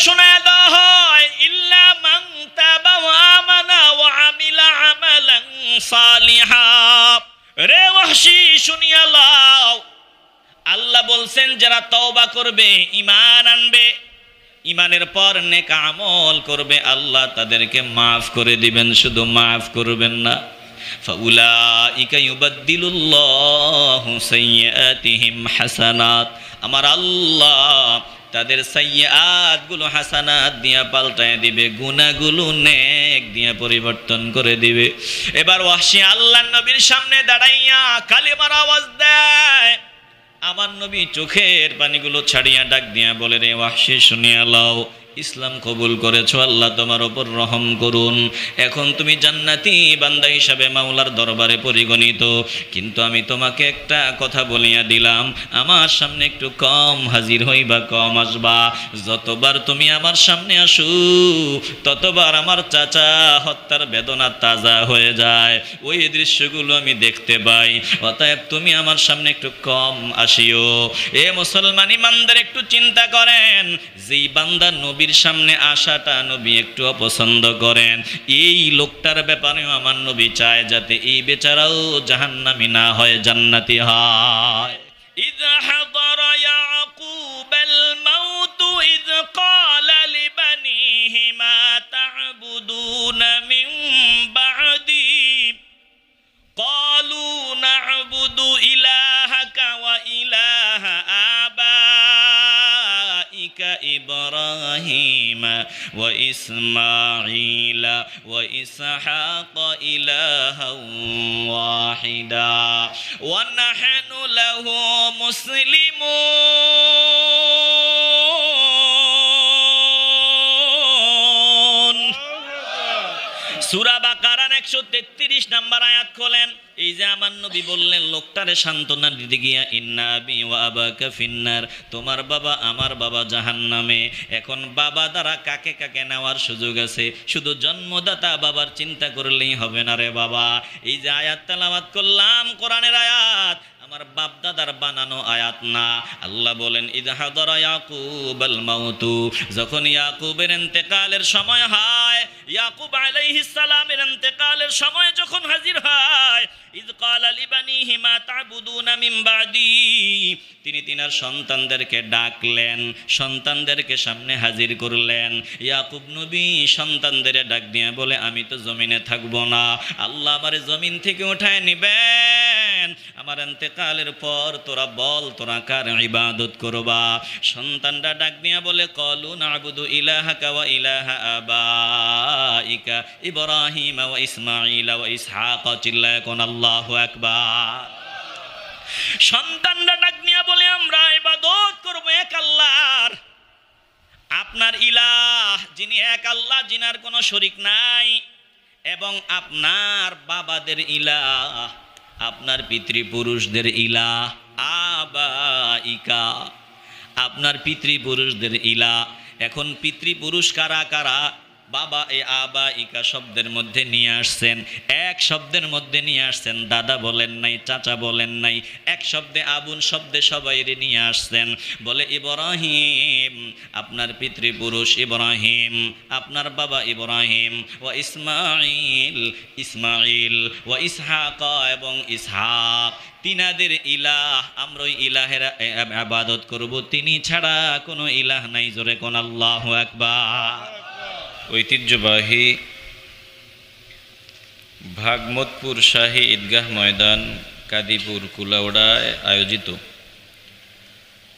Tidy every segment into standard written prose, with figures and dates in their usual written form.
শোনায় দেওয়া হয়, ইল্লা মান তাবা ওয়া আমানা ওয়া আমিলা আমালান সালিহা। রে ওয়াহশী শুনিয়া লও, আল্লাহ বলছেন যারা তওবা করবে, ঈমান আনবে, ঈমানের পর নেক আমল করবে, আল্লাহ তাদেরকে মাফ করে দিবেন, শুধু মাফ করবেন না। ফাউলাইকা ইউবাদদিলুল্লাহু সাইয়্যাতিহিম হাসানাত। আমার আল্লাহ তাদের সাইয়্যাত গুলো হাসানাত দিয়া পাল্টায় দিবে, গুনাহগুলো নেক দিয়া পরিবর্তন করে দিবে। এবার ওয়াহশী আল্লাহর নবীর সামনে দাঁড়াইয়া কালিমার আওয়াজ দেয়। আমার নবী চোখের পানিগুলো ছাড়িয়া ডাক দিয়া বলে, রে ওয়াহশী শুনিয়া লও, ইসলাম কবুল করেছো, আল্লাহ তোমার উপর রহম করুন। এখন তুমি জান্নাতি বান্দা হিসাবে মাওলার দরবারে পরিগণিত, কিন্তু আমি তোমাকে একটা কথা বলিয়া দিলাম, আমার সামনে একটু কম হাজির হইবা, কম আসবা। যতবার তুমি আমার সামনে আসো ততবার আমার চাচা হত্যার বেদনা তাজা হয়ে যায়, ওই দৃশ্যগুলো আমি দেখতে পাই। অতএব তুমি আমার সামনে একটু কম আসিও। এ মুসলমান ইমানদার একটু চিন্তা করেন, যেই বান্দা নবীর সামনে আসাটা নবী একটু অপছন্দ করেন, এই লোকটার ব্যাপারেও আমার নবী চায় যাতে এই বেচারাও জাহান্নামী না হয়, জান্নাতি হয়। ইযা হাদারা ইয়াকুবাল মাউতু ইয ক্বালা লিবানিহি মা তা'বুদুনা মিন বা'দি ক্বালু না'বুদু ইলাহাকা ওয়া ইলাহা আবাইকা ইব্রাহিম ওয়া ইসমাঈল ওয়া ইসহাক ইলাহান ওয়াহিদা ওয়া নাহনু লাহু মুসলিমুন। সূরা বাকারার 133 নম্বর আয়াত খোলেন। এই যে আমার নবী বললেন লোকটারে সান্ত্বনা দিতে গিয়া, ইন্না আবি ওয়া আবাকা ফিন্নার, তোমার বাবা আমার বাবা জাহান্নামে। এখন বাবা দ্বারা কাকে কাকে নেওয়ার সুযোগ আছে? শুধু জন্মদাতা বাবার চিন্তা করলেই হবে না রে বাবা। এই যে আয়াত তেলাওয়াত করলাম, কোরআনের আয়াত, আমার বাপ দাদার বানানো আয়াত না। আল্লাহ বলেন, ইযা হাদারা ইয়াকুবাল মাউতু, যখন ইয়াকুবের ইন্তেকালের সময় হয়, ইয়াকুব আলাইহিস সালামের ইন্তেকালের সময় যখন হাজির হয়, ইয ক্বালা লিবানিহি মা তা'বুদুনা মিন বা'দি, তিনি তিনার সন্তানদেরকে ডাকলেন, সন্তানদেরকে সামনে হাজির করলেন। ইয়াকুব নবী সন্তানদের ডাক দিয়ে বলে, আমি তো জমিনে থাকবো না, আল্লাহ আমারে জমিন থেকে উঠায় নিবেন। আমার ইন্তেকালের পর তোরা বল, তোরা কার ইবাদত করবা? সন্তানরা ডাক দিয়া বলে, ক্বালু না'বুদু ইলাহাকা ওয়া ইলাহা আবাইকা ইব্রাহিম ওয়া ইসমাঈল ওয়া ইসহাক। চিল্লায় কোন আল্লাহু আকবার। সন্তানরা ডাক দিয়া বলে, আমরা ইবাদত করব এক আল্লাহর, আপনার ইলাহ যিনি এক আল্লাহ, যিনার কোনো শরীক নাই, এবং আপনার বাবাদের ইলাহ, আপনার পিতৃপুরুষদের ইলাহ, আবাইকা, আপনার পিতৃপুরুষদের ইলাহ। এখন পিতৃপুরুষ কারা কারা? বাবা এই আবাইকা শব্দের মধ্যে নিয়ে আসছেন, এক শব্দের মধ্যে নিয়ে আসছেন, দাদা বলেন নাই, চাচা বলেন নাই, এক শব্দে আবুন শব্দে সবাইরে নিয়ে আসছেন। বলে ইব্রাহিম আপনার পিতৃপুরুষ ইব্রাহিম, আপনার বাবা ইব্রাহিম, ওয়া ইসমাঈল ইসমাঈল, ওয়া ইসহাক এবং ইসহাক, তিনাদের ইলাহ, আমরা ওই ইলাহের ইবাদত করব, তিনি ছাড়া কোনো ইলাহ নাই। জোরে কোন আল্লাহু আকবার। ঐতিহ্যবাহী ভাগমতপুর শাহী ঈদগাহ ময়দান, কাদিপুর, কুলাউড়ায় আয়োজিত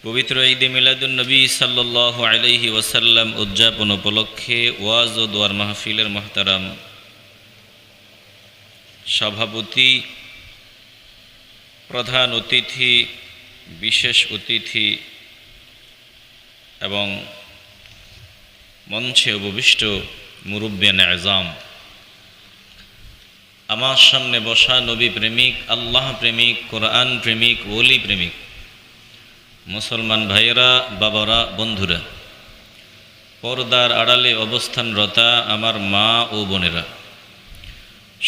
পবিত্র ঈদে মিলাদুন নবী সাল্লাল্লাহু আলাইহি ওয়াসাল্লাম উদযাপন উপলক্ষে ওয়াজ ও দোয়ার মাহফিলের মুহতারাম সভাপতি, প্রধান অতিথি, বিশেষ অতিথি এবং মঞ্চে উপবিষ্ট মুরব্বিয়ান আযম, আমার সামনে বসা নবী প্রেমিক, আল্লাহ প্রেমিক, কোরআন প্রেমিক, ওলি প্রেমিক মুসলমান ভাইয়েরা, বাবারা, বন্ধুরা, পর্দার আড়ালে অবস্থানরতা আমার মা ও বোনেরা,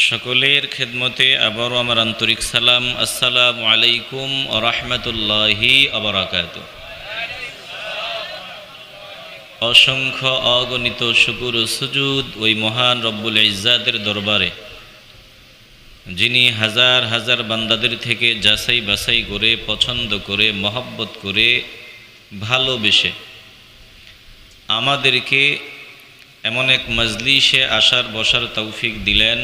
সকলের খেদমতে আবারও আমার আন্তরিক সালাম। আসসালামু আলাইকুম ওয়া রাহমাতুল্লাহি ওয়া বারাকাতুহু। অসংখ্য অগণিত শুকুর ও সুজুদ ওই মহান রব্বুল ইজ্জাতের দরবারে, যিনি হাজার হাজার বান্দাদের থেকে যাচাই বাছাই করে, পছন্দ করে, মহব্বত করে, ভালোবেসে আমাদেরকে এমন এক মজলিসে আসার বসার তৌফিক দিলেন,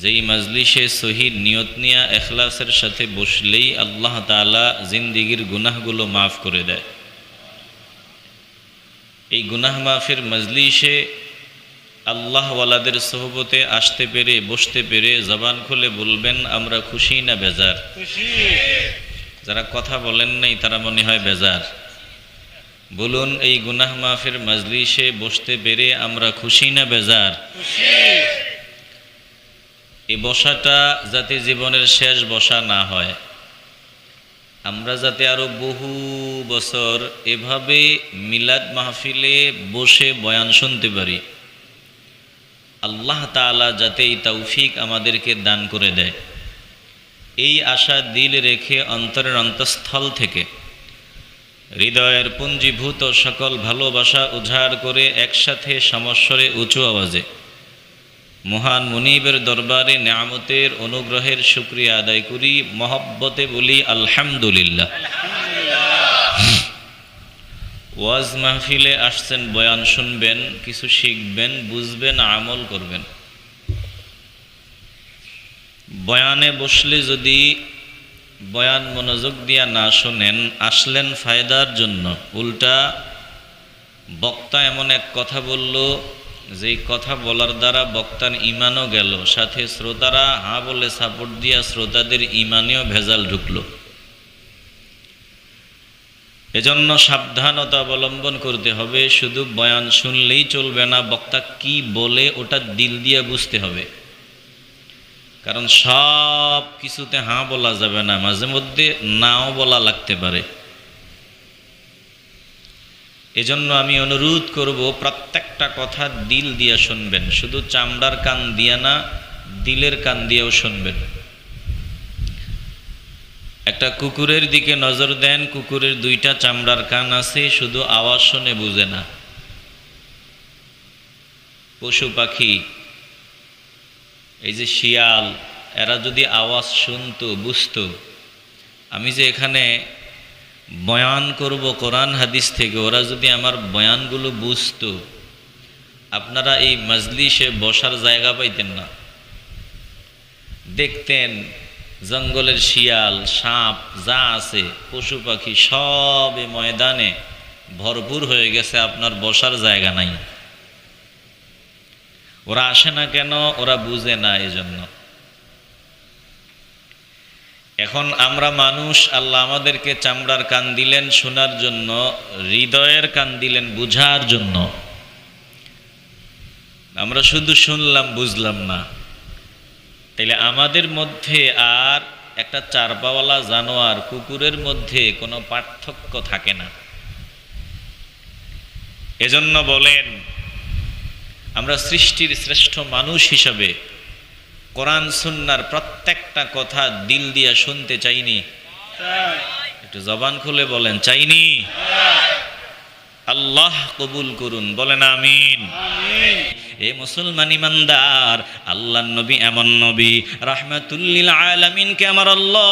যেই মজলিসে সহিহ নিয়ত নিয়া এখলাসের সাথে বসলেই আল্লাহ তাআলা জিন্দিগির গুনাহগুলো মাফ করে দেয়। এই গুনাহ মাফের মজলিসে আল্লাহওয়ালাদের সোহবতে আসতে পেরে, বসতে পেরে জবান খুলে বলবেন আমরা খুশি না বেজার? যারা কথা বলেন নাই তারা মনে হয় বেজার। বলুন, এই গুনাহ মাফের মজলিসে বসতে পেরে আমরা খুশি না বেজার? এই বসাটা যাতে জীবনের শেষ বসা না হয়, আমরা যাতে আরো বহু বছর এভাবে মিলাদ মাহফিলে বসে বয়ান শুনতে পারি, আল্লাহ তাআলা যাতে এই তৌফিক আমাদেরকে দান করে দেয়, এই আশা দিল রেখে অন্তরের অন্তঃস্থল থেকে হৃদয়ের পুঞ্জীভূত সকল ভালোবাসা উজাড় করে একসাথে সমস্বরে উঁচু আওয়াজে মহান মুনিবের দরবারে নেয়ামতের অনুগ্রহের শুকরিয়া আদায় করি, মহব্বতে বলি আলহামদুলিল্লাহ। ওয়াজ মাহফিলে আসছেন, বয়ান শুনবেন, কিছু শিখবেন, বুঝবেন, আমল করবেন। বয়ানে বসলে যদি বয়ান মনোযোগ দিয়া না শোনেন, আসলেন ফায়দার জন্য, উল্টা বক্তা এমন এক কথা বলল যেই কথা বলার দ্বারা বক্তার ইমানও গেল, সাথে শ্রোতারা হা বলে সাপোর্ট দিয়া শ্রোতাদের ইমানেও ভেজাল ঢুকলো। এজন্য সাবধানতা অবলম্বন করতে হবে। শুধু বয়ান শুনলেই চলবে না, বক্তা কি বলে ওটা দিল দিয়ে বুঝতে হবে। কারণ সব কিছুতে হ্যাঁ বলা যাবে না, মাঝে মধ্যে নাও বলা লাগতে পারে। এজন্য আমি অনুরোধ করব, প্রত্যেকটা কথা দিল দিয়ে শুনবেন, শুধু চামড়ার কান দিয়া না, দিলের কান দিয়েও শুনবেন। একটা কুকুরের দিকে নজর দেন, কুকুরের দুইটা চামড়ার কান আছে, শুধু আওয়াজ শুনে বুঝে না। পশু পাখি, এই যে শিয়াল, এরা যদি আওয়াজ শুনতো, বুঝতো। আমি যে এখানে বয়ান করব কোরআন হাদিস থেকে, ওরা যদি আমার বয়ানগুলো বুঝতো, আপনারা এই মজলিসে বসার জায়গা পাইতেন না। দেখতেন জঙ্গলের শিয়াল, সাপ যা আছে, পশু পাখি সব এই ময়দানে ভরপুর হয়ে গেছে, আপনার বসার জায়গা নাই। ওরা আসে না কেন? ওরা বুঝে না, এজন্য। এখন আমরা মানুষ, আল্লাহ আমাদেরকে চামড়ার কান দিলেন শোনার জন্য, হৃদয়ের কান দিলেন বুঝার জন্য। আমরা শুধু শুনলাম, বুঝলাম না। তাইলে আমাদের মধ্যে আর একটা চারপাওয়ালা জানোয়ার কুকুরের মধ্যে কোনো পার্থক্য থাকে না। এজন্য বলেন, আমরা সৃষ্টির শ্রেষ্ঠ মানুষ হিসাবে কোরআন সুন্নাহর প্রত্যেকটা কথা দিল দিয়া শুনতে চাইনি? একটু জবান খুলে বলেন, চাইনি? আল্লাহ কবুল করুন, বলেন আমিন। এ মুসলমান ইমানদার, আল্লাহর নবী এমন নবী, রাহমাতুল লিল আলামিনকে আমার আল্লাহ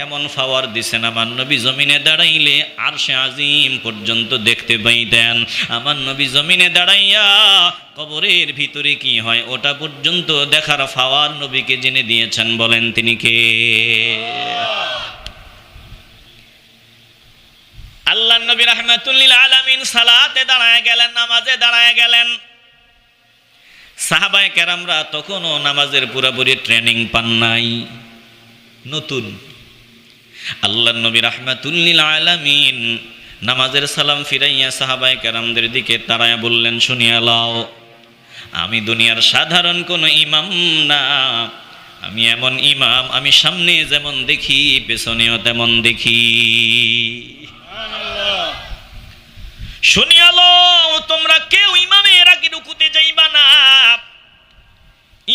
এমন পাওয়ার দিছেন, আমার নবী জমিনে দাঁড়াইলে আরশে আজিম পর্যন্ত দেখতে পাইতেন। আমার নবী জমিনে দাঁড়াইয়া কবরের ভিতরে কি হয় ওটা পর্যন্ত দেখার পাওয়ার নবীকে জেনে দিয়েছেন। বলেন তিনি কে? আল্লাহর নবী রাহমাতুল লিল আলামিন সালাতে দাঁড়ায় গেলেন, নামাজে দাঁড়ায় গেলেন। সাহাবায়ে কেরামরা তখনও নামাজের পুরোপুরি ট্রেনিং পান নাই, নতুন। আল্লাহর নবী রাহমাতুল লিল আলামিন নামাজের সালাম ফিরাইয়া সাহাবায়ে কেরামদের দিকে তারায়া বললেন, শুনিয়া লও, আমি দুনিয়ার সাধারণ কোনো ইমাম না, আমি এমন ইমাম, আমি সামনে যেমন দেখি পেছনেও তেমন দেখি। শুনিয়া লও, তোমরা কেউ ইমামের আগে রুকুতে যাইবা না,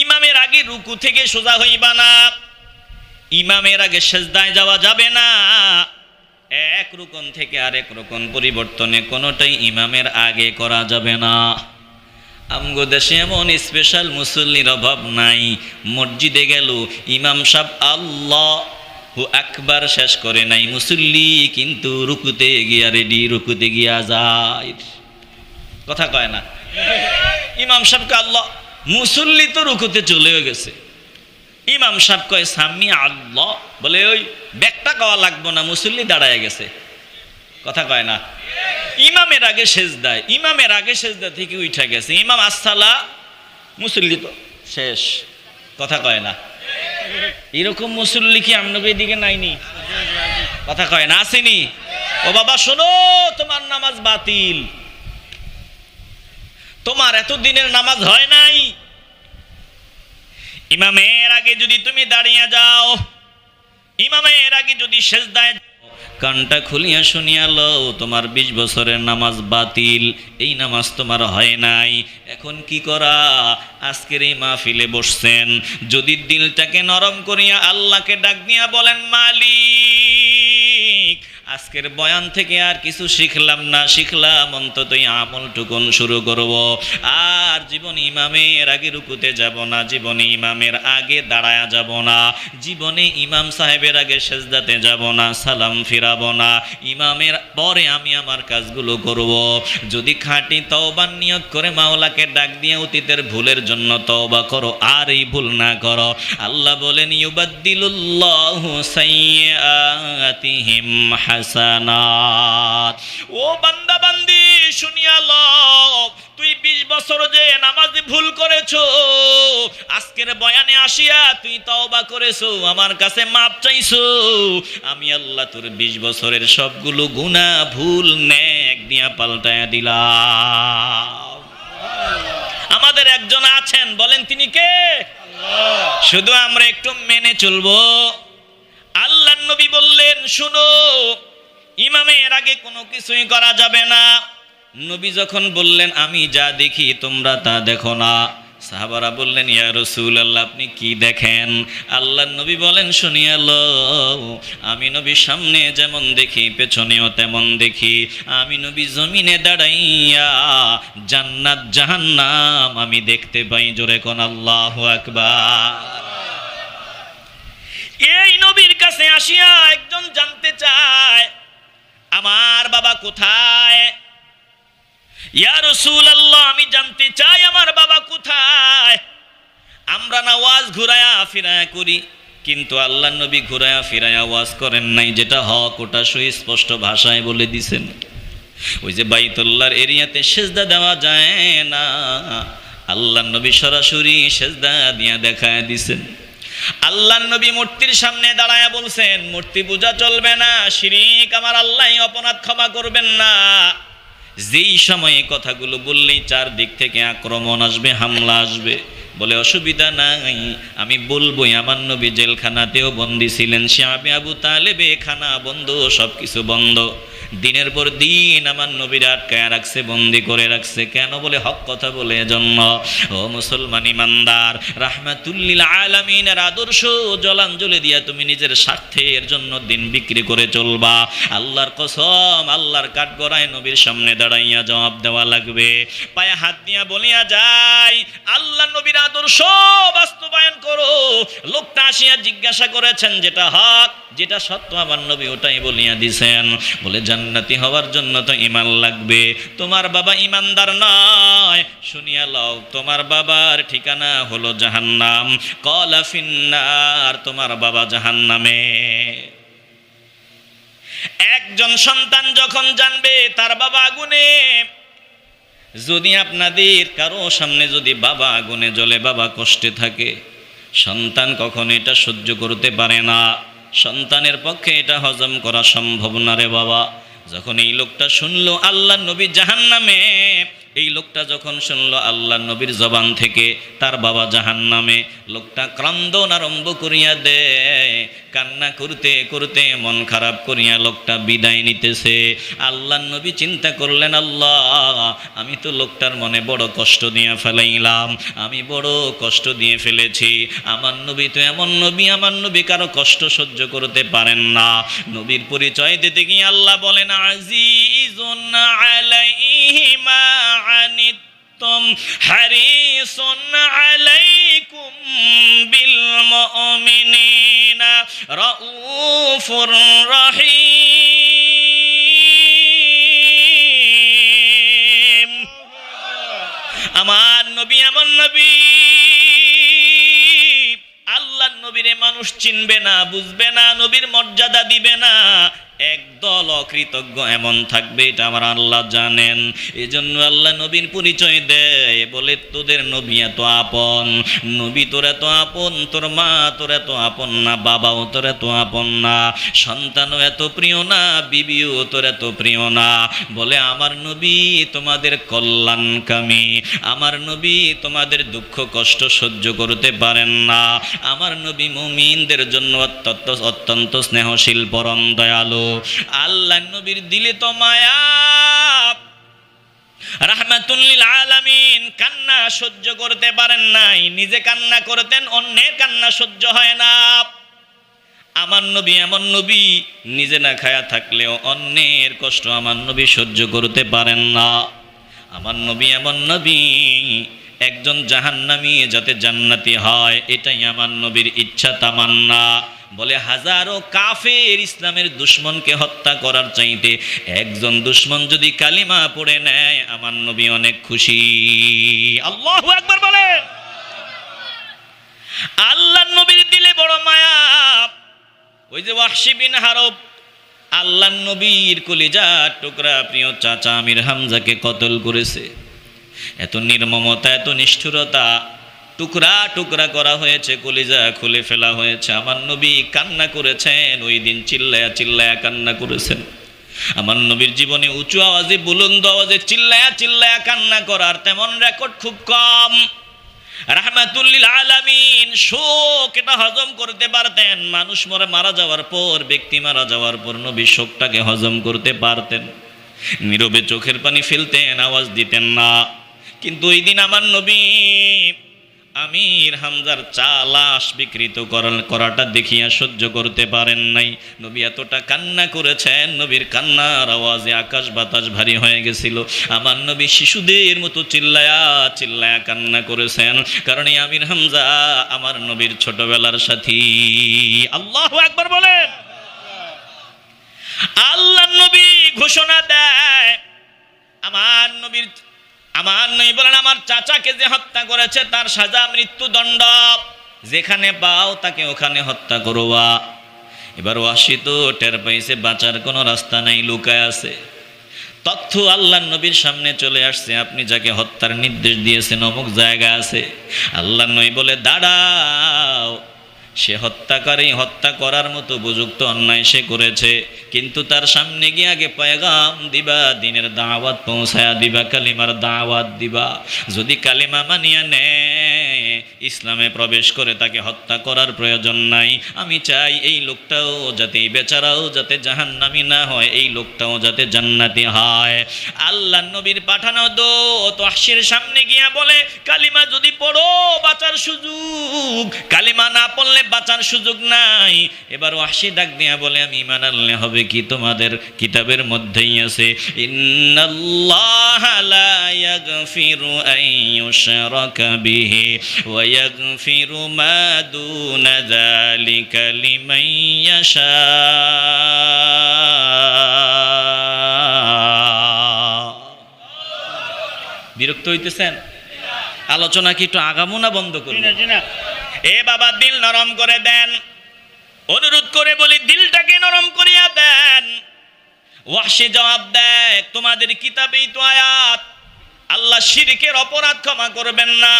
ইমামের আগে রুকু থেকে সোজা হইবা না, ইমামের আগে সেজদায় যাওয়া যাবে না, এক রুকন থেকে আরেক রুকন পরিবর্তনে কোনোটাই ইমামের আগে করা যাবে না। আমগো দেশে এমন স্পেশাল মুসল্লির অভাব নাই, মসজিদে গেল ইমাম সাহেব আল্লাহু আকবার শেষ করে নাই, মুসল্লি কিন্তু রুকুতে গিয়া রেডি, রুকুতে গিয়া যায়, কথা কয় না। ইমাম সাহেবকে আল্লাহ, মুসল্লি তো রুকুতে চলেও গেছে, ইমাম সাহেব কয় সামি আল্লাহ, বলে ওই ব্যাগটা কওয়া লাগবো না, মুসল্লি দাঁড়ায় গেছে, কথা কয় না। ইমামের আগে সেজদায়, ইমামের আগে সেজদা থেকে উঠা গেছে, ইমাম আসসালা, মুসল্লি তো শেষ, কথা কয় না। এরকম মুসল্লি কি আপনাকে এদিকে নাইনি, কথা কয় না, আসেনি? ও বাবা শোনো, তোমার নামাজ বাতিল, তোমার এত দিনের নামাজ হয় নাই। ইমামের আগে যদি তুমি দাঁড়িয়ে যাও, ইমামের আগে যদি সেজদায়, কানটা খুলিয়া শুনিয়া লও, তোমার 20 বছরের নামাজ বাতিল, এই নামাজ তোমার হয় নাই। এখন কি করা? আজকের এই মাহফিলে বসছেন, যদি দিলটাকে নরম করিয়া আল্লাহকে ডাক দিয়া বলেন, মালিক আজকের বয়ান থেকে আর কিছু শিখলাম না, শিখলাম অন্তত আমলটুকুন শুরু করব, আর জীবন ইমামের আগে রুকুতে যাব না, জীবনে ইমামের আগে দাঁড়ায়া যাব না, জীবনে ইমাম সাহেবের আগে সেজদাতে যাব না, সালাম ফিরাবো না, ইমামের পরে আমি আমার কাজগুলো করব। যদি খাঁটি তওবার নিয়ত করে মাওলাকে ডাক দিয়ে অতীতের ভুলের জন্য তওবা করো, আর এই ভুল না করো, আল্লাহ বলেন ইউবাদদিলুল্লাহু সাইয়্যাতিহিম হাসানাত। ও বান্দা বান্দি শুনিয়া লও, তুই 20 বছর যে নামাজে ভুল করেছো, আজকের বয়ানে আসিয়া তুই তওবা করেছো, আমার কাছে মাপ চাইছো, আমি আল্লাহ তোর 20 বছরের সবগুলো গুনাহ ভুল নেক দিয়া পাল্টায়া দিলাম। আমাদের একজন আছেন, বলেন তিনি কে? শুধু আমরা একটু মেনে চলবো। আল্লাহর নবী বললেন, শুনো, ইমামের আগে কোনো কিছুই করা যাবে না। নবী যখন বললেন, আমি যা দেখি তোমরা তা দেখো না, সাহাবারা বললেন, ইয়া রাসূলুল্লাহ আপনি কি দেখেন? আল্লাহর নবী বলেন, শুনিয়া লও, আমি নবী সামনে যেমন দেখি পেছনেও তেমন দেখি। আমি নবী জমিনে দাঁড়াইয়া জান্নাত জাহান্নাম আমি দেখতে পাই। জোরে কোন আল্লাহু আকবার। এই নবীর কাছে আসিয়া একজন জানতে চায়, আমার বাবা কোথায়? ইয়া রাসূলুল্লাহ আমি জানতে চাই আমার বাবা কোথায়। আমরা না ওয়াজ ঘুরায়া ফিরায়া করি, কিন্তু আল্লাহর নবী ঘুরায়া ফিরায়া ওয়াজ করেন নাই, যেটা হক ওটা সুস্পষ্ট ভাষায় বলে দিছেন। ওই যে বাইতুল্লাহর এরিয়াতে সেজদা দেওয়া যায় না, আল্লাহর নবী সরাসরি সেজদা দিয়া দেখায় দিছেন। আল্লাহর নবী মূর্তির সামনে দাঁড়ায়া বলছেন, মূর্তি পূজা চলবে না, শিরিক, আমার আল্লাহ অপরাধ ক্ষমা করবেন না। যেই সময়ে কথাগুলো বললেই চারদিক থেকে আক্রমণ আসবে, হামলা আসবে। বলে অসুবিধা নাই, আমি বলবোই, আমার নবী জেলখানাতেও বন্দী ছিলেন, শিয়াবে আবু তালেবে খানা বন্ধ, সব কিছু বন্ধ। দিনের পর দিন আমার নবীর আটকায় রাখছে, বন্দি করে রাখছে। কেন? বলে হক কথা বলে। এজন্য ও মুসলমান ইমানদার, রাহমাতুল্লিল আলামিনের আদর্শ জলাঞ্জলি দিয়া তুমি নিজের স্বার্থের জন্য দিন বিক্রি করে চলবা। আল্লাহর কসম, আল্লাহর কাঠগড়ায় নবীর সামনে দাঁড়াইয়া জবাব দেওয়া লাগবে। পায়ে হাত দিয়া বলিয়া যায়, আল্লাহ নবীর আদর্শ বাস্তবায়ন করো। লোকটা আসিয়া জিজ্ঞাসা করেছেন, যেটা হক, যেটা সত্য, আমার নবী ওটাই বলিয়া দিছেন। বলে জান্নাতি হওয়ার জন্য তো ঈমান লাগবে। তোমার বাবা ঈমানদার নয়, শুনিয়া লও, তোমার বাবার ঠিকানা হলো জাহান্নাম। ক্বালা ফিন্নার, তোমার বাবা জাহান্নামে। একজন সন্তান যখন জানবে তার বাবা আগুনে, যদি আপনাদের কারো সামনে যদি বাবা আগুনে জ্বলে, বাবা কষ্টে থাকে, সন্তান কখনো এটা সহ্য করতে পারে না। সন্তানের পক্ষে এটা হজম করা সম্ভব না রে বাবা। যখন এই লোকটা শুনলো আল্লাহ নবী জাহান্নামে, এই লোকটা যখন শুনলো আল্লাহ নবীর জবান থেকে তার বাবা জাহান্নামে, লোকটা ক্রন্দন আরম্ভ করিয়া দেয়, কান্না করতে করতে মন খারাপ করিয়া লোকটা বিদায় নিতেছে। আল্লাহ নবী চিন্তা করলেন, আল্লাহ আমি তো লোকটার মনে বড় কষ্ট দিয়ে ফেলাইলাম, আমি বড় কষ্ট দিয়ে ফেলেছি। আমার নবী তো এমন নবী, আমার নবী কারো কষ্ট সহ্য করতে পারেন না। নবীর পরিচয় দিতে গিয়ে আল্লাহ বলেন, আজিজুন আলাইহি মা আনিতুম হারিসুন আলাইকুম বিল মুমিনিনা রাউফুর রহিম। আমার নবী এমন নবী, আল্লাহর নবীরে মানুষ চিনবে না, বুঝবে না, নবীর মর্যাদা দিবে না, একদল অকৃতজ্ঞ এমন থাকবে, এটা আমার আল্লাহ জানেন। এই জন্য আল্লাহ নবীর পরিচয় দেয়, বলে তোদের নবী এত আপন, নবী তোর এত আপন, তোর মা তোর এত আপন না, বাবাও তোর এত আপন না, সন্তানও এত প্রিয় না, বিবিও তোর এত প্রিয় না। বলে আমার নবী তোমাদের কল্যাণকামী, আমার নবী তোমাদের দুঃখ কষ্ট সহ্য করতে পারেন না, আমার নবী মুমিনদের জন্য অত্যন্ত স্নেহশীল, পরম দয়ালু। আল্লাহ নবীর দিলে তো মায়া, রাহমাতুল লিল আলামিন, কান্না সহ্য করতে পারেন নাই, নিজে কান্না করতেন, অন্যের কান্না সহ্য হয় না। আমার নবী এমন নবী, নিজে না খায়া থাকলেও অন্যের কষ্ট আমার নবী সহ্য করতে পারেন না। আমার নবী এমন নবী, একজন জাহান্নামী যাতে জান্নাতি হয়, এটাই আমার নবীর ইচ্ছা, তামান্না। বলে হাজারো কাফের ইসলামের দুশমনকে হত্যা করার চাইতে একজন দুশমন যদি কালিমা পড়ে নেয়, আমার নবী অনেক খুশি। আল্লাহু আকবার বলেন। আল্লাহর নবীর দিলে বড় মায়া। ওই যে ওয়াহশী বিন হারব, আল্লাহর নবীর কলিজার টুকরা প্রিয় চাচা আমির হামজাকে কতল করেছে। এত নির্মমতা, এত নিষ্ঠুরতা, টুকরা টুকরা করা হয়েছে, কলিজা খুলে ফেলা হয়েছে। আমার নবী কান্না করেছেন, ওই দিন চিল্লায়া চিল্লায়া কান্না করেছেন। আমার নবীর জীবনে উঁচু আওয়াজে, বুলন্দ আওয়াজে চিল্লায়া চিল্লায়া কান্না করার তেমন রেকর্ড খুব কম। রাহমাতুল লিল আলামিন শোক এটা হজম করতে পারতেন। মানুষ মারা যাওয়ার পর, ব্যক্তি মারা যাওয়ার পর নবী শোকটাকে হজম করতে পারতেন, নীরবে চোখের পানি ফেলতেন, আওয়াজ দিতেন না। কিন্তু ওই দিন আমার নবী আমির হামজার লাশ বিকৃত করাটা দেখিয়া সহ্য করতে পারেন নাই। নবী এতটা কান্না করেছেন, নবীর কান্নার আওয়াজে আকাশ বাতাস ভারী হয়ে গেছিল। আমার নবী শিশুদের মতো চিল্লায়া চিল্লায়া কান্না করেছেন, কারণ এই আমির হামজা আমার নবীর ছোটবেলার সাথী। আল্লাহু আকবার বলেন। আল্লাহর নবী ঘোষণা দেয়, আমার নবী বলেন, আমার চাচাকে যে হত্যা করেছে তার সাজা মৃত্যুদণ্ড, যেখানে পাও তাকে ওখানে হত্যা করবা। এবার ওয়াহশী তো টের পাইছে বাঁচার কোনো রাস্তা নাই, লুকায় আছে। তথ্য আল্লাহর নবীর সামনে চলে আসছে, আপনি যাকে হত্যার নির্দেশ দিয়েছেন অমুক জায়গা আছে। আল্লাহর নবী বলে, দাঁড়াও, সে হত্যাকারী, হত্যা করার মতো উপযুক্ত অন্যায় সে করেছে, কিন্তু তার সামনে গিয়ে আগে পয়গাম দিবা, দিনের দাওয়াত পৌঁছায়া দিবা, কালিমার দাওয়াত দিবা। যদি কালিমা মানিয়া নেয়, ইসলামে প্রবেশ করে, তাকে হত্যা করার প্রয়োজন নাই। আমি চাই এই লোকটাও যাতে, এই বেচারাও যাতে জাহান্নামী না হয়, এই লোকটাও যাতে জান্নাতি হয়। আল্লাহর নবীর পাঠানো দূত ওয়াহশীর সামনে গিয়া বলে, কালিমা যদি পড়ো বাঁচার সুযোগ, কালিমা না পড়লে বাঁচার সুযোগ নাই। এবার ওয়াহশী ডাক দিয়া বলে, আমি ঈমান আনলে হবে কি? তোমাদের কিতাবের মধ্যেই আছে, ইন্নাল্লাহা লা ইয়াগফিরু আন ইউশরাকা বিহি ওয়া ইয়াগফিরু মা দুনা যালিকা লিমান ইয়াশা। বিরক্ত হইতেছেন? আলোচনা কি একটু আগামো না বন্ধ করব? এ বাবা, দিল নরম করে দেন, অনুরোধ করে বলি, দিলটাকে নরম করিয়া দেন। ওয়াহশী জবাব দেয়, তোমাদের কিতাবেই তো আয়াত, আল্লাহ শিরকের অপরাধ ক্ষমা করবেন না,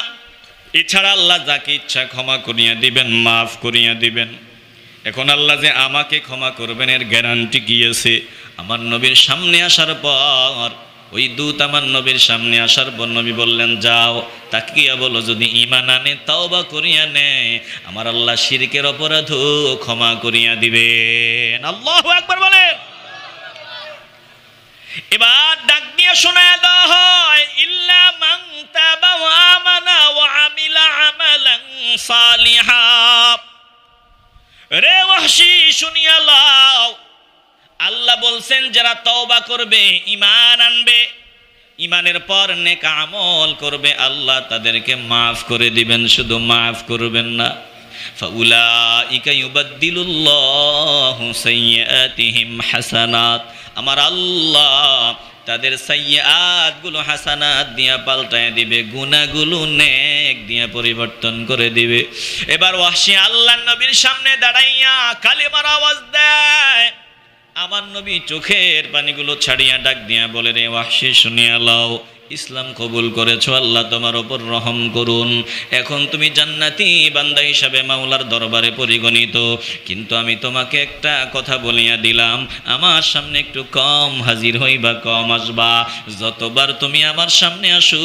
এছাড়া আল্লাহ যাকে ইচ্ছা ক্ষমা করিয়া দিবেন, মাফ করিয়া দিবেন। এখন আল্লাহ যে আমাকে ক্ষমা করবেন এর গ্যারান্টি কি আছে? আমার নবীর সামনে আসার পর ওই দূত আমার নবীর সামনে আসার পর নবী বললেন, যাও তাকিয়া বলো, যদি ঈমান আনে, তওবা করিয়া নেয়, আমার আল্লাহ শিরকের অপরাধও ক্ষমা করিয়া দিবেন। আল্লাহু আকবার বলেন। এবার ডাক দিয়ে শোনায় দেওয়া হয়, ইল্লা মান তাবা ওয়া আমানা ওয়া আমিলা আমালান সালিহা। রে ওয়াহশী শুনিয়া লও, আল্লাহ বলছেন যারা তওবা করবে, ঈমান আনবে, ঈমানের পর নেক আমল করবে, আল্লাহ তাদেরকে মাফ করে দিবেন। শুধু মাফ করবেন না, ফাউলাইকা ইউবাদদিলুল্লাহু সাইয়্যাতিহিম হাসানাত। আমার আল্লাহ তাদের সাইয়্যাত গুলো হাসানাত দিয়া পাল্টায় দিবে, গুনাহগুলো নেক দিয়া পরিবর্তন করে দিবে। এবার ওয়াহশী আল্লাহর নবীর সামনে দাঁড়াইয়া কালিমার আওয়াজ দেয়। আমার নবী চোখের পানিগুলো ছাড়িয়া ডাক দিয়া বলে, রে ওয়াহশী শুনিয়া লও, ইসলাম কবুল করেছো, আল্লাহ তোমার ওপর রহম করুন। এখন তুমি জান্নাতি বান্দা হিসাবে মাওলার দরবারে পরিগণিত, কিন্তু আমি তোমাকে একটা কথা বলিয়া দিলাম, আমার সামনে একটু কম হাজির হইবা, কম আসবা। যতবার তুমি আমার সামনে আসো,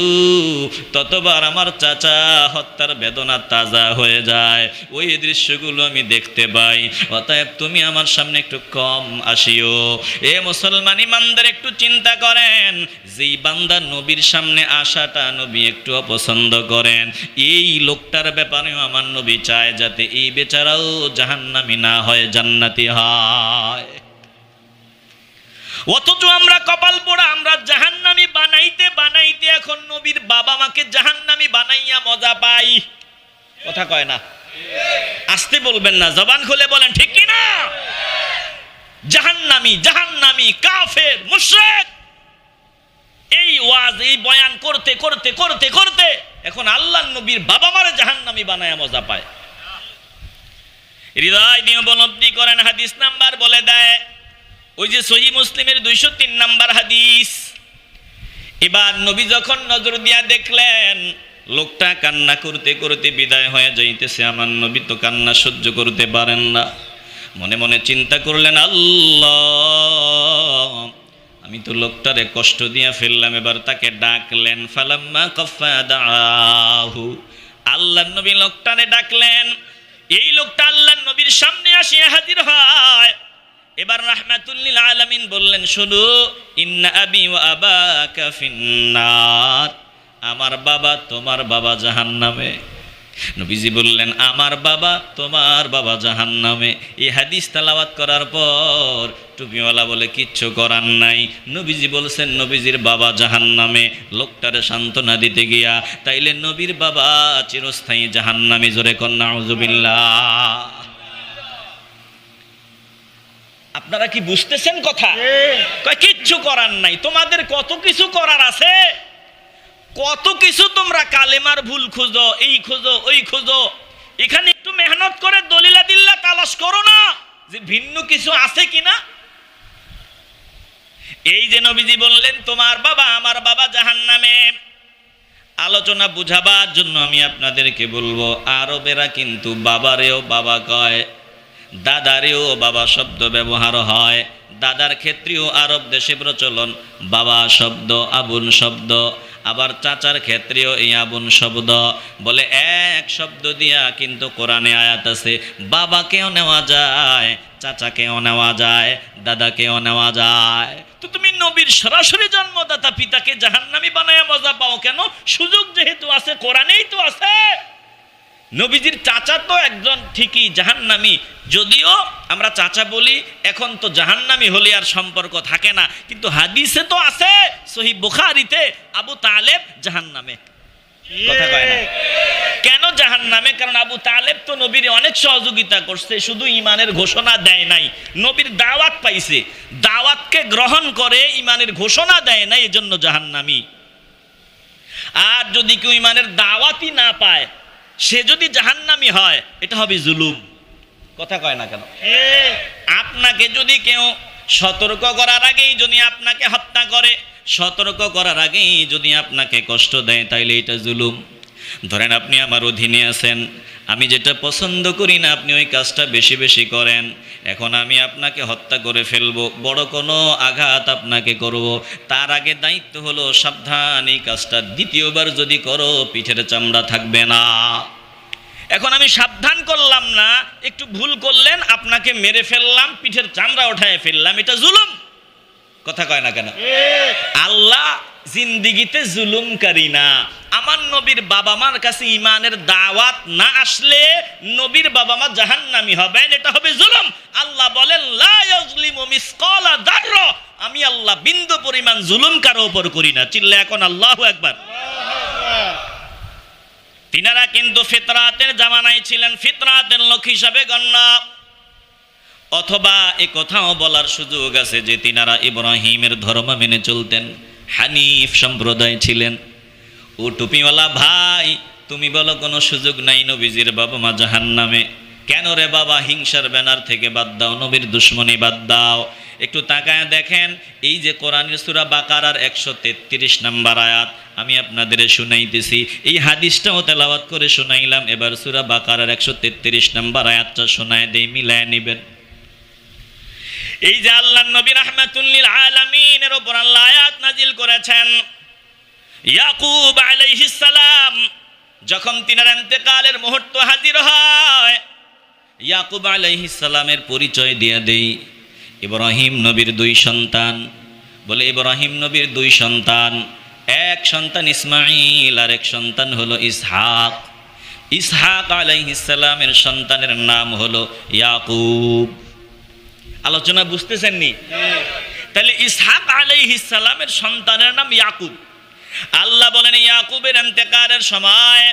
ততবার আমার চাচা হত্যার বেদনা তাজা হয়ে যায়, ওই দৃশ্যগুলো আমি দেখতে পাই। অতএব তুমি আমার সামনে একটু কম আসিও। এ মুসলমান ইমানদার একটু চিন্তা করেন, যেই বান্দা নবীর সামনে আসাটা নবী একটু অপছন্দ করেন, এই লোকটার ব্যাপারেও আমার নবী চায় যাতে এই বেচারাও জাহান্নামী না হয়, জান্নাতি হয়। অথচ আমরা কপাল পোড়া, আমরা জাহান্নামী বানাইতে বানাইতে এখন নবীর বাবা মাকে জাহান্নামী বানাইয়া মজা পাই। কথা কয় না, আসতে বলবেন না, জবান খুলে বলেন ঠিক কি না? জাহান্নামী, জাহান্নামী, কাফের, মুশরিক, এই ওয়াজ, এই বয়ান করতে করতে করতে করতে এখন আল্লাহর নবীর বাবা মারে জাহান্নামী বানায়া মজা পায়। হৃদয় দিয়ে উপলব্ধি করেন, হাদিস নাম্বার বলে দেয়, ওই যে সহিহ মুসলিমের 203 নাম্বার হাদিস। এবার নবী যখন নজর দিয়া দেখলেন লোকটা কান্না করতে করতে বিদায় হয়ে যাইতেছে, আমার নবী তো কান্না সহ্য করতে পারেন না। মনে মনে চিন্তা করলেন, আল্লাহ আমি তো লোকটারে কষ্ট দিয়া ফেললাম। এবার তাকে ডাকলেন, ফালাম্মা কাফা দাআহু, আল্লাহর নবী লোকটারে ডাকলেন। এই লোকটা আল্লাহর নবীর সামনে আসিয়া হাজির হয়। এবার রাহমাতুল লিল আলামিন বললেন, শুনো, ইন্না আবি ওয়া আবাকা ফিন্নার, আমার বাবা তোমার বাবা জাহান্নামে। নবীজি বললেন, আমার বাবা তোমার বাবা জাহান্নামে। এই হাদিস তেলাওয়াত করার পর টুপিওয়ালা বলে, কিচ্ছু করার নাই। নবীজি বলছেন নবীজির বাবা জাহান্নামে। লোকটারে সান্ত্বনা দিতে গিয়া, তাইলে নবীর বাবা চিরস্থায়ী জাহান্নামী। জোরে কর নাউযুবিল্লাহ। আপনারা কি বুঝতেছেন কথা? কয় কিচ্ছু করার নাই, তোমাদের কত কিছু করার আছে, কত কিছু তোমরা কালেমার ভুল খুঁজো, এই খুঁজো, ওই খুঁজো। এখানে একটু মেহনত করে দলিলাদিল্লাহ তালাশ করো না যে ভিন্ন কিছু আছে কিনা। এই যে নবীজি বললেন তোমার বাবা আমার বাবা জাহান্নামে, আলোচনা বুঝাবার জন্য আমি আপনাদেরকে বলবো, আরবেরা কিন্তু বাবারেও বাবা কয়, দাদারেও বাবা শব্দ ব্যবহার হয়। দাদার ক্ষেত্রেও আরব দেশে প্রচলন বাবা শব্দ, আবুন শব্দ। আবার চাচার ক্ষেত্রেও এই আবুন শব্দ বলে। এক শব্দ দিয়া কিন্তু কোরআনে আয়াত আছে, বাবাকেও নেওয়া যায়, চাচাকেও নেওয়া যায়, দাদাকেও নেওয়া যায়। তো তুমি নবীর সরাসরি জন্মদাতা পিতাকে জাহান্নামী বানায় মজা পাও কেন? সুযোগ যেহেতু আছে, কোরআনেই তো আছে। নবীজির চাচা তো একজন ঠিকই জাহান্নামী, যদিও আমরা চাচা বলি, এখন তো জাহান্নামী হলে আর সম্পর্ক থাকে না, কিন্তু হাদিসে তো আছে সহিহ বুখারীতে আবু তালেব জাহান্নামে। কথা কয় না? কেন জাহান্নামে? কারণ আবু তালেব তো নবীর অনেক সহযোগিতা করছে, শুধু ঈমানের ঘোষণা দেয় নাই, নবীর দাওয়াত পাইছে, দাওয়াতকে গ্রহণ করে ঈমানের ঘোষণা দেয় না, এজন্য জাহান্নামী। আর যদি কেউ ঈমানের দাওয়াতই না পায়, সে যদি জাহান্নামী হয়, এটা হবে জুলুম। কথা কয় না কেন? আপনাকে যদি কেউ সতর্ক করার আগেই যদি আপনাকে হত্যা করে, সতর্ক করার আগেই যদি আপনাকে কষ্ট দেয়, তাইলে এটা জুলুম। ধরেন আপনি আমার অধীনে আছেন, আমি যেটা পছন্দ করি না আপনি ওই কাজটা বেশি বেশি করেন, এখন আমি আপনাকে হত্যা করে ফেলবো, বড় কোনো আঘাত আপনাকে করব, তার আগে দায়িত্ব হলো সাবধান এই কাজটা দ্বিতীয়বার যদি করো পিঠের চামড়া থাকবে না। এখন আমি সাবধান করলাম না, একটু ভুল করলেন, আপনাকে মেরে ফেললাম, পিঠের চামড়া উঠায় ফেললাম, এটা জুলুম। কথা কয় না কেন? আল্লাহ জিন্দিগিতে জুলুমকারী না। আমার নবীর বাবা মার কাছে ইমানের দাওয়াত না আসলে নবীর বাবা মা জাহান্নামী হবেন, এটা হবে জুলুম। আল্লাহ বলেন লা ইয়াজলিমু মিসকালা যাররা, আমি আল্লাহ বিন্দু পরিমাণ জুলুম কারো উপর করি না। চিল্লা এখন আল্লাহু আকবার। তিনারা কিন্তু ফিতরাতের জামানায় ছিলেন, ফিতরাতের লোক হিসাবে গণ্য। অথবা এ কথাও বলার সুযোগ আছে যে তিনারা ইব্রাহিমের ধর্ম মেনে চলতেন, হানিফ সম্প্রদায় ছিলেন। ও টুপিওয়ালা ভাই, তুমি বলো কোনো সুযোগ নাই নবীজির বাবা মা জাহান্নামে। কেন রে বাবা? হিংসার ব্যানার থেকে বাদ দাও, নবীর দুশ্মনী বাদ দাও। একটু তাকায় দেখেন, এই যে কোরআনের সূরা বাকারার 133 নম্বর আয়াত আমি আপনাদের শুনাইতেছি, এই হাদিসটাও তেলাওয়াত করে শুনাইলাম। এবার সূরা বাকারার 133 নম্বর আয়াতটা শোনায় দেই, মিলায় নেবেন। এই যে আল্লাহর নবী রাহমাতুল লিল আলামিনের উপর আল্লাহ আয়াত নাজিল করেছেন, ইয়াকুব আলাইহিস সালাম যখন তিনার ইন্তেকালের মুহূর্ত হাজির হয়, ইয়াকুব আলাইহিস সালামের পরিচয় দিয়ে দেই। ইব্রাহিম নবীর 2 সন্তান, বলে ইব্রাহিম নবীর 2 সন্তান, এক সন্তান ইসমাঈল আর এক সন্তান হলো ইসহাক। ইসহাক আলাইহিস সালামের সন্তানের নাম হলো ইয়াকুব। আলোচনা বুঝতেছেন নি? তাহলে ইসহাক আলাইহিস সালামের সন্তানের নাম ইয়াকুব। আল্লাহ বলেন ইয়াকুবের ইন্তেকালের সময়,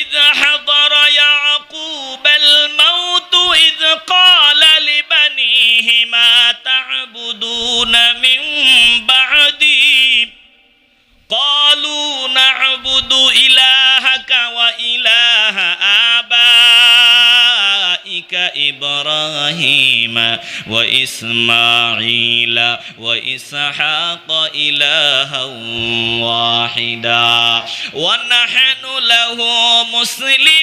ইয হাদারা ইয়াকুবাল মাউত ইয ক্বালা লিবানিহি মা তা'বুদুনা মিন বা'দি ক্বালু না'বুদু ইলাহাকা ওয়া ইলাহা আবাইকা ইব্রাহিম ওয়া ইসমাঈল ওয়া ইসহাক ইলাহান ওয়াহিদা ওয়া নাহনু লাহু মুসলিমুন।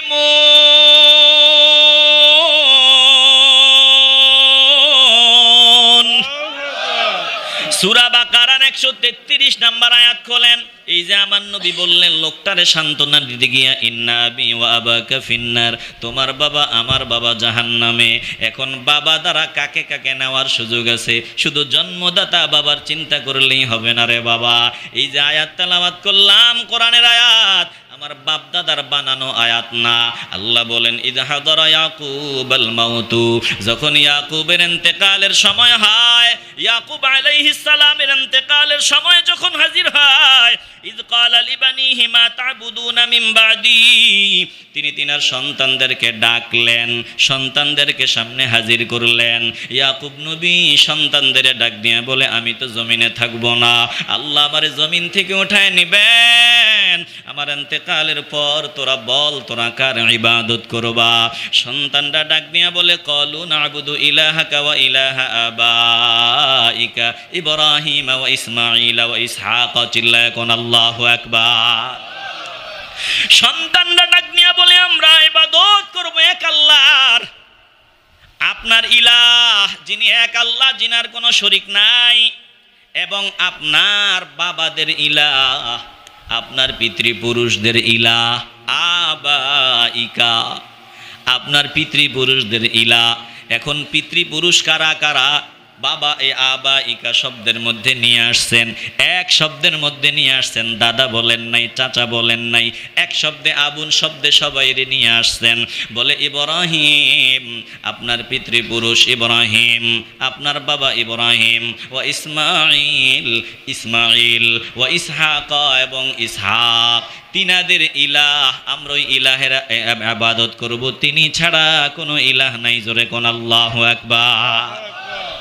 সূরা বাকারার 133 নম্বর আয়াত খোলেন। এই যে আমার নবী বললেন লোকটারে সান্ত্বনা দিতে গিয়া, ইন্না আবি ওয়া আবাকা ফিন্নার, তোমার বাবা আমার বাবা জাহান্নামে। এখন বাবা দ্বারা কাকে কাকে নেওয়ার সুযোগ আছে? শুধু জন্মদাতা বাবার চিন্তা করলেই হবে না রে বাবা। এই যে আয়াত তেলাওয়াত করলাম, কোরআনের আয়াত, আমার বাপ দাদার বানানো আয়াত না। আল্লাহ বলেন ইয হাদারা ইয়াকুবাল মাউতু, যখন ইয়াকুবের ইন্তেকালের সময় হয়, ইয়াকুব আলাইহিস সালামের ইন্তেকালের সময় যখন হাজির হয়, ইয ক্বালা লিবানিহি মা তা'বুদুনা মিন বা'দি, তিনি তিনার সন্তানদেরকে ডাকলেন, সন্তানদেরকে সামনে হাজির করলেন। ইয়াকুব নবী সন্তানদের ডাক দিয়ে বলে, আমি তো জমিনে থাকবো না, আল্লাহ আমারে জমিন থেকে উঠায় নিবেন। আমার ইন্তেকালের পর তোরা বল তোরা কার ইবাদত করবা? সন্তানরা ডাক দিয়া বলে, ক্বালু না'বুদু ইলাহাকা ওয়া ইলাহা আবাইকা ইব্রাহিম ওয়া ইসমাঈল ওয়া ইসহাক। চিল্লায় কোন আল্লাহু আকবার। সন্তানরা ডাক দিয়া বলে, আমরা ইবাদত করব এক আল্লাহর, আপনার ইলাহ যিনি এক আল্লাহ, যিনার কোনো শরীক নাই, এবং আপনার বাবাদের ইলাহ, আপনার পিতৃপুরুষদের ইলাহ, আবাইকা, আপনার পিতৃপুরুষদের ইলাহ। এখন পিতৃপুরুষ কারা কারা? বাবা এ আবাইকা শব্দের মধ্যে নিয়ে আসছেন, এক শব্দের মধ্যে নিয়ে আসছেন, দাদা বলেন নাই, চাচা বলেন নাই, এক শব্দে আবুন শব্দে সবাইরে নিয়ে আসছেন। বলে ইব্রাহিম আপনার পিতৃপুরুষ ইব্রাহিম, আপনার বাবা ইব্রাহিম, ওয়া ইসমাঈল ইসমাঈল, ওয়া ইসহাক এবং ইসহাক, তিনাদের ইলাহ, আমরা ওই ইলাহের ইবাদত করব, তিনি ছাড়া কোনো ইলাহ নাই। জোরে কোন আল্লাহু আকবার।